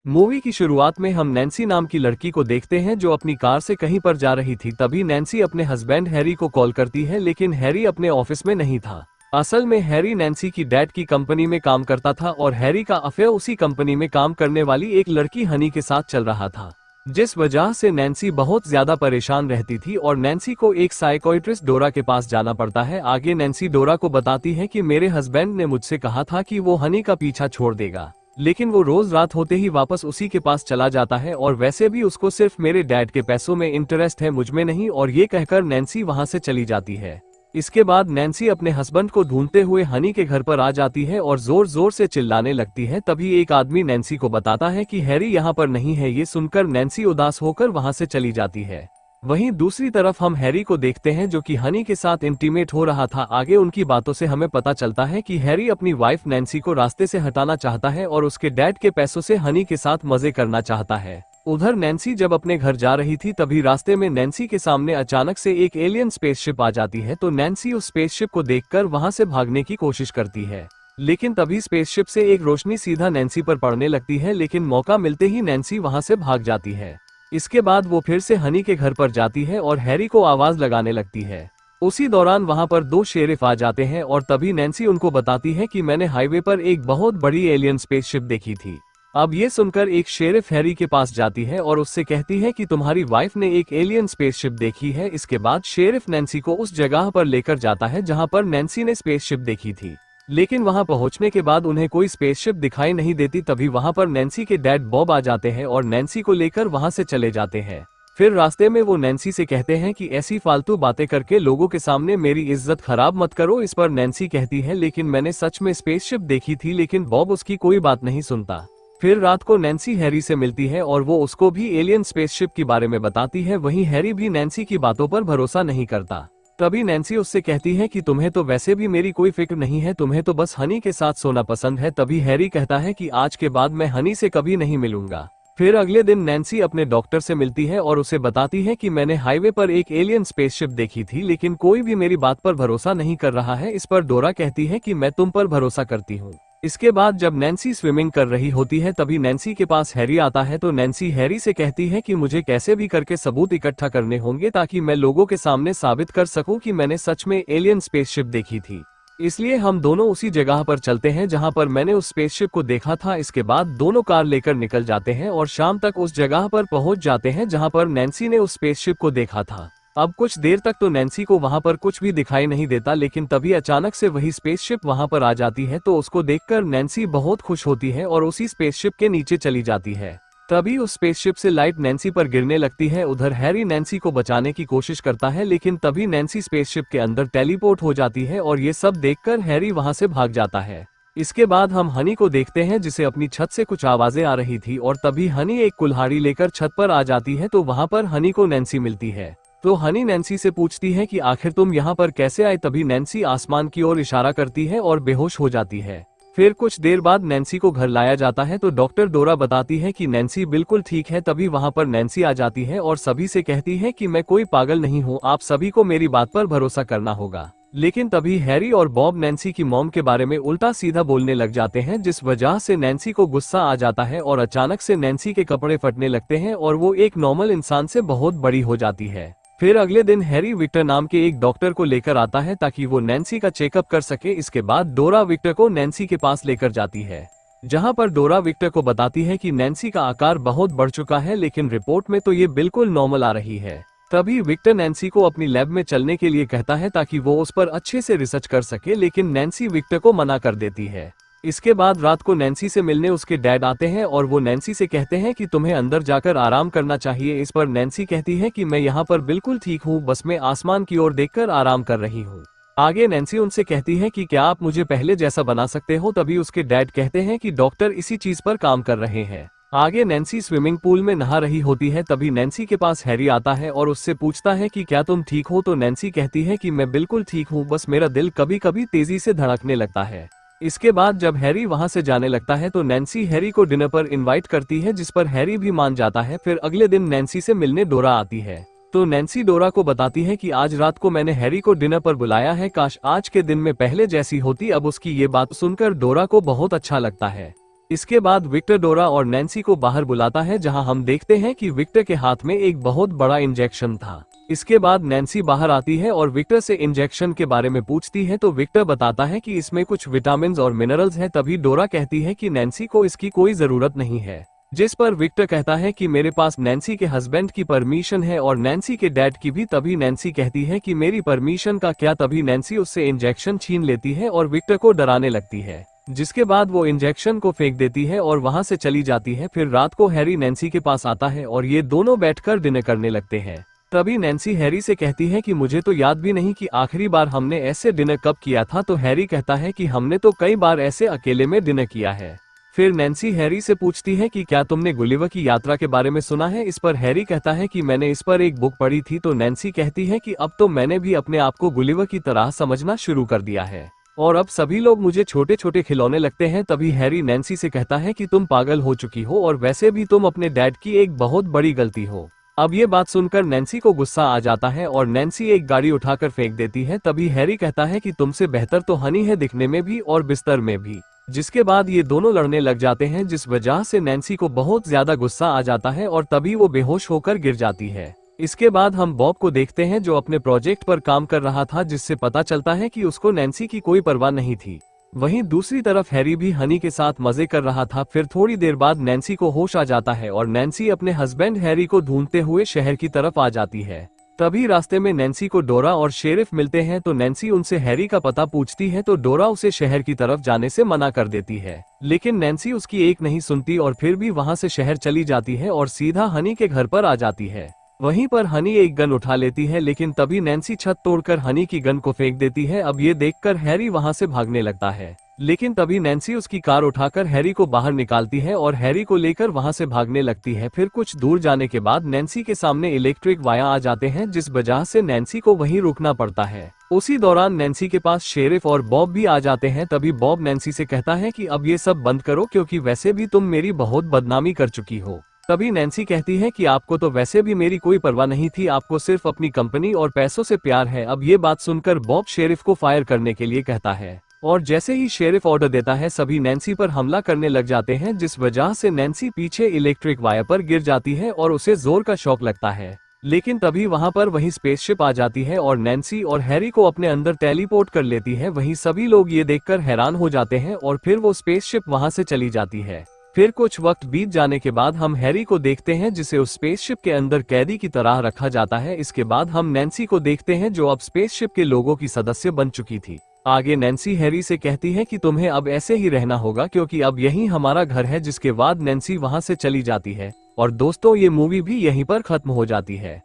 Movie की शुरुआत में हम नैन्सी नाम की लड़की को देखते हैं जो अपनी कार से कहीं पर जा रही थी। तभी नैन्सी अपने हस्बैंड हैरी को कॉल करती है, लेकिन हैरी अपने ऑफिस में नहीं था। असल में हैरी नैन्सी की डैड की कंपनी में काम करता था और हैरी का अफेयर उसी कंपनी में काम करने वाली एक लड़की हनी के साथ चल रहा था, जिस वजह से नैन्सी बहुत ज्यादा परेशान रहती थी और नैन्सी को एक साइकोइट्रिस्ट डोरा के पास जाना पड़ता है। आगे नैन्सी डोरा को बताती है कि मेरे हस्बैंड ने मुझसे कहा था कि वो हनी का पीछा छोड़ देगा, लेकिन वो रोज रात होते ही वापस उसी के पास चला जाता है और वैसे भी उसको सिर्फ मेरे डैड के पैसों में इंटरेस्ट है, मुझ में नहीं। और ये कहकर नैन्सी वहां से चली जाती है। इसके बाद नैन्सी अपने हस्बैंड को ढूंढते हुए हनी के घर पर आ जाती है और जोर जोर से चिल्लाने लगती है। तभी एक आदमी नैन्सी को बताता है कि हैरी यहाँ पर नहीं है। ये सुनकर नैन्सी उदास होकर वहां से चली जाती है। वहीं दूसरी तरफ हम हैरी को देखते हैं जो कि हनी के साथ इंटीमेट हो रहा था। आगे उनकी बातों से हमें पता चलता है कि हैरी अपनी वाइफ नैन्सी को रास्ते से हटाना चाहता है और उसके डैड के पैसों से हनी के साथ मजे करना चाहता है। उधर नैन्सी जब अपने घर जा रही थी तभी रास्ते में नैन्सी के सामने अचानक से एक एलियन स्पेसशिप आ जाती है। तो नैन्सी उस स्पेसशिप को देखकर वहां से भागने की कोशिश करती है, लेकिन तभी स्पेसशिप से एक रोशनी सीधा नैन्सी पर पड़ने लगती है, लेकिन मौका मिलते ही नैन्सी वहां से भाग जाती है। इसके बाद वो फिर से हनी के घर पर जाती है और हैरी को आवाज लगाने लगती है। उसी दौरान वहां पर दो शेरिफ आ जाते हैं और तभी नैन्सी उनको बताती है कि मैंने हाईवे पर एक बहुत बड़ी एलियन स्पेसशिप देखी थी। अब ये सुनकर एक शेरिफ हैरी के पास जाती है और उससे कहती है कि तुम्हारी वाइफ ने एक एलियन स्पेसशिप देखी है। इसके बाद शेरिफ नैन्सी को उस जगह पर लेकर जाता है जहां पर नैन्सी ने स्पेसशिप देखी थी, लेकिन वहां पहुंचने के बाद उन्हें कोई स्पेसशिप दिखाई नहीं देती। तभी वहां पर नैन्सी के डैड बॉब आ जाते हैं और नैन्सी को लेकर वहां से चले जाते हैं। फिर रास्ते में वो नैन्सी से कहते हैं कि ऐसी फालतू बातें करके लोगों के सामने मेरी इज्जत खराब मत करो। इस पर नैन्सी कहती है लेकिन मैंने सच में स्पेसशिप देखी थी, लेकिन बॉब उसकी कोई बात नहीं सुनता। फिर रात को नैन्सी हैरी से मिलती है और वो उसको भी एलियन स्पेसशिप के बारे में बताती है। वहीं हैरी भी नैन्सी की बातों पर भरोसा नहीं करता। तभी नैन्सी उससे कहती है कि तुम्हें तो वैसे भी मेरी कोई फिक्र नहीं है, तुम्हें तो बस हनी के साथ सोना पसंद है। तभी हैरी कहता है कि आज के बाद मैं हनी से कभी नहीं मिलूंगा। फिर अगले दिन नैन्सी अपने डॉक्टर से मिलती है और उसे बताती है कि मैंने हाईवे पर एक एलियन स्पेसशिप देखी थी, लेकिन कोई भी मेरी बात पर भरोसा नहीं कर रहा है। इस पर डोरा कहती है कि मैं तुम पर भरोसा करती हूँ। इसके बाद जब नैन्सी स्विमिंग कर रही होती है तभी नैन्सी के पास हैरी आता है। तो नैन्सी हैरी से कहती है कि मुझे कैसे भी करके सबूत इकट्ठा करने होंगे ताकि मैं लोगों के सामने साबित कर सकूं कि मैंने सच में एलियन स्पेसशिप देखी थी। इसलिए हम दोनों उसी जगह पर चलते हैं जहां पर मैंने उस स्पेसशिप को देखा था। इसके बाद दोनों कार लेकर निकल जाते हैं और शाम तक उस जगह पर पहुंच जाते हैं जहां पर नैन्सी ने उस स्पेसशिप को देखा था। अब कुछ देर तक तो नैन्सी को वहां पर कुछ भी दिखाई नहीं देता, लेकिन तभी अचानक से वही स्पेसशिप वहां पर आ जाती है। तो उसको देखकर नैन्सी बहुत खुश होती है और उसी स्पेसशिप के नीचे चली जाती है। तभी उस स्पेसशिप से लाइट नैन्सी पर गिरने लगती है। उधर हैरी नैन्सी को बचाने की कोशिश करता है, लेकिन तभी नैन्सी स्पेसशिप के अंदर टेलीपोर्ट हो जाती है और ये सब देखकर हैरी वहां से भाग जाता है। इसके बाद हम हनी को देखते हैं जिसे अपनी छत से कुछ आवाजें आ रही थी और तभी हनी एक कुल्हाड़ी लेकर छत पर आ जाती है। तो वहां पर हनी को नैन्सी मिलती है। तो हनी नैन्सी से पूछती है कि आखिर तुम यहाँ पर कैसे आए। तभी नैन्सी आसमान की ओर इशारा करती है और बेहोश हो जाती है। फिर कुछ देर बाद नैन्सी को घर लाया जाता है तो डॉक्टर डोरा बताती है कि नैन्सी बिल्कुल ठीक है। तभी वहां पर नैन्सी आ जाती है और सभी से कहती है कि मैं कोई पागल नहीं हूँ, आप सभी को मेरी बात पर भरोसा करना होगा। लेकिन तभी हैरी और बॉब नैन्सी की मॉम के बारे में उल्टा सीधा बोलने लग जाते हैं, जिस वजह से नैन्सी को गुस्सा आ जाता है और अचानक से नैन्सी के कपड़े फटने लगते हैं और वो एक नॉर्मल इंसान से बहुत बड़ी हो जाती है। फिर अगले दिन हैरी विक्टर नाम के एक डॉक्टर को लेकर आता है ताकि वो नैन्सी का चेकअप कर सके। इसके बाद डोरा विक्टर को नैन्सी के पास लेकर जाती है, जहां पर डोरा विक्टर को बताती है कि नैन्सी का आकार बहुत बढ़ चुका है, लेकिन रिपोर्ट में तो ये बिल्कुल नॉर्मल आ रही है। तभी विक्टर नैन्सी को अपनी लैब में चलने के लिए कहता है ताकि वो उस पर अच्छे से रिसर्च कर सके, लेकिन नैन्सी विक्टर को मना कर देती है। इसके बाद रात को नैन्सी से मिलने उसके डैड आते हैं और वो नैन्सी से कहते हैं कि तुम्हें अंदर जाकर आराम करना चाहिए। इस पर नैन्सी कहती है कि मैं यहाँ पर बिल्कुल ठीक हूँ, बस मैं आसमान की ओर देखकर आराम कर रही हूँ। आगे नैन्सी उनसे कहती है कि क्या आप मुझे पहले जैसा बना सकते हो। तभी उसके डैड कहते हैं कि डॉक्टर इसी चीज पर काम कर रहे हैं। आगे नैन्सी स्विमिंग पूल में नहा रही होती है तभी नैन्सी के पास हैरी आता है और उससे पूछता है कि क्या तुम ठीक हो। तो नैन्सी कहती है कि मैं बिल्कुल ठीक हूँ, बस मेरा दिल कभी कभी तेजी से धड़कने लगता है। इसके बाद जब हैरी वहां से जाने लगता है तो नैन्सी हैरी को डिनर पर इनवाइट करती है, जिस पर हैरी भी मान जाता है। फिर अगले दिन नैन्सी से मिलने डोरा आती है तो नैन्सी डोरा को बताती है कि आज रात को मैंने हैरी को डिनर पर बुलाया है, काश आज के दिन में पहले जैसी होती। अब उसकी ये बात सुनकर डोरा को बहुत अच्छा लगता है। इसके बाद विक्टर डोरा और नैन्सी को बाहर बुलाता है, जहां हम देखते हैं कि विक्टर के हाथ में एक बहुत बड़ा इंजेक्शन था। इसके बाद नैन्सी बाहर आती है और विक्टर से इंजेक्शन के बारे में पूछती है, तो विक्टर बताता है कि इसमें कुछ विटामिन और मिनरल्स हैं। तभी डोरा कहती है कि नैन्सी को इसकी कोई जरूरत नहीं है, जिस पर विक्टर कहता है कि मेरे पास नैन्सी के हस्बैंड की परमिशन है और नैन्सी के डैड की भी। तभी नैन्सी कहती है कि मेरी परमिशन का क्या। तभी नैन्सी उससे इंजेक्शन छीन लेती है और विक्टर को डराने लगती है, जिसके बाद वो इंजेक्शन को फेंक देती है और वहां से चली जाती है। फिर रात को हैरी नैन्सी के पास आता है और ये दोनों बैठकर डिनर करने लगते हैं। तभी नैन्सी हैरी से कहती है कि मुझे तो याद भी नहीं कि आखिरी बार हमने ऐसे डिनर कब किया था। तो हैरी कहता है कि हमने तो कई बार ऐसे अकेले में डिनर किया है। फिर नैन्सी हैरी से पूछती है कि क्या तुमने गुलिवर की यात्रा के बारे में सुना है। इस पर हैरी कहता है कि मैंने इस पर एक बुक पढ़ी थी। तो नैन्सी कहती है कि अब तो मैंने भी अपने आप को गुलिवर की तरह समझना शुरू कर दिया है और अब सभी लोग मुझे छोटे छोटे खिलौने लगते हैं। तभी हैरी नैन्सी से कहता है कि तुम पागल हो चुकी हो और वैसे भी तुम अपने डैड की एक बहुत बड़ी गलती हो। अब ये बात सुनकर नैन्सी को गुस्सा आ जाता है और नैन्सी एक गाड़ी उठाकर फेंक देती है। तभी हैरी कहता है कि तुमसे बेहतर तो हनी है दिखने में भी और बिस्तर में भी। जिसके बाद ये दोनों लड़ने लग जाते हैं, जिस वजह से नैन्सी को बहुत ज्यादा गुस्सा आ जाता है और तभी वो बेहोश होकर गिर जाती है। इसके बाद हम बॉब को देखते हैं, जो अपने प्रोजेक्ट पर काम कर रहा था, जिससे पता चलता है कि उसको नैन्सी की कोई परवाह नहीं थी। वहीं दूसरी तरफ हैरी भी हनी के साथ मजे कर रहा था। फिर थोड़ी देर बाद नैन्सी को होश आ जाता है और नैन्सी अपने हस्बैंड हैरी को ढूंढते हुए शहर की तरफ आ जाती है। तभी रास्ते में नैन्सी को डोरा और शेरिफ मिलते हैं, तो नैन्सी उनसे हैरी का पता पूछती है, तो डोरा उसे शहर की तरफ जाने से मना कर देती है। लेकिन नैन्सी उसकी एक नहीं सुनती और फिर भी वहां से शहर चली जाती है और सीधा हनी के घर पर आ जाती है। वहीं पर हनी एक गन उठा लेती है, लेकिन तभी नैन्सी छत तोड़कर हनी की गन को फेंक देती है। अब ये देखकर हैरी वहां से भागने लगता है, लेकिन तभी नैन्सी उसकी कार उठाकर हैरी को बाहर निकालती है और हैरी को लेकर वहां से भागने लगती है। फिर कुछ दूर जाने के बाद नैन्सी के सामने इलेक्ट्रिक वायर आ जाते हैं, जिस वजह से नैन्सी को वहीं रुकना पड़ता है। उसी दौरान नैन्सी के पास शेरिफ और बॉब भी आ जाते हैं। तभी बॉब नैन्सी से कहता है कि अब ये सब बंद करो, क्योंकि वैसे भी तुम मेरी बहुत बदनामी कर चुकी हो। तभी नैन्सी कहती है कि आपको तो वैसे भी मेरी कोई परवाह नहीं थी, आपको सिर्फ अपनी कंपनी और पैसों से प्यार है। अब ये बात सुनकर बॉब शेरिफ को फायर करने के लिए कहता है और जैसे ही शेरिफ ऑर्डर देता है, सभी नैन्सी पर हमला करने लग जाते हैं, जिस वजह से नैन्सी पीछे इलेक्ट्रिक वायर पर गिर जाती है और उसे जोर का शॉक लगता है। लेकिन तभी वहां पर वही स्पेसशिप आ जाती है और नैन्सी और हैरी को अपने अंदर टेलीपोर्ट कर लेती है। वहीं सभी लोग ये देखकर हैरान हो जाते हैं और फिर वो स्पेसशिप वहां से चली जाती है। फिर कुछ वक्त बीत जाने के बाद हम हैरी को देखते हैं, जिसे उस स्पेसशिप के अंदर कैदी की तरह रखा जाता है। इसके बाद हम नैन्सी को देखते हैं, जो अब स्पेसशिप के लोगों की सदस्य बन चुकी थी। आगे नैन्सी हैरी से कहती है कि तुम्हें अब ऐसे ही रहना होगा, क्योंकि अब यही हमारा घर है। जिसके बाद नैन्सी वहां से चली जाती है और दोस्तों, ये मूवी भी यहीं पर खत्म हो जाती है।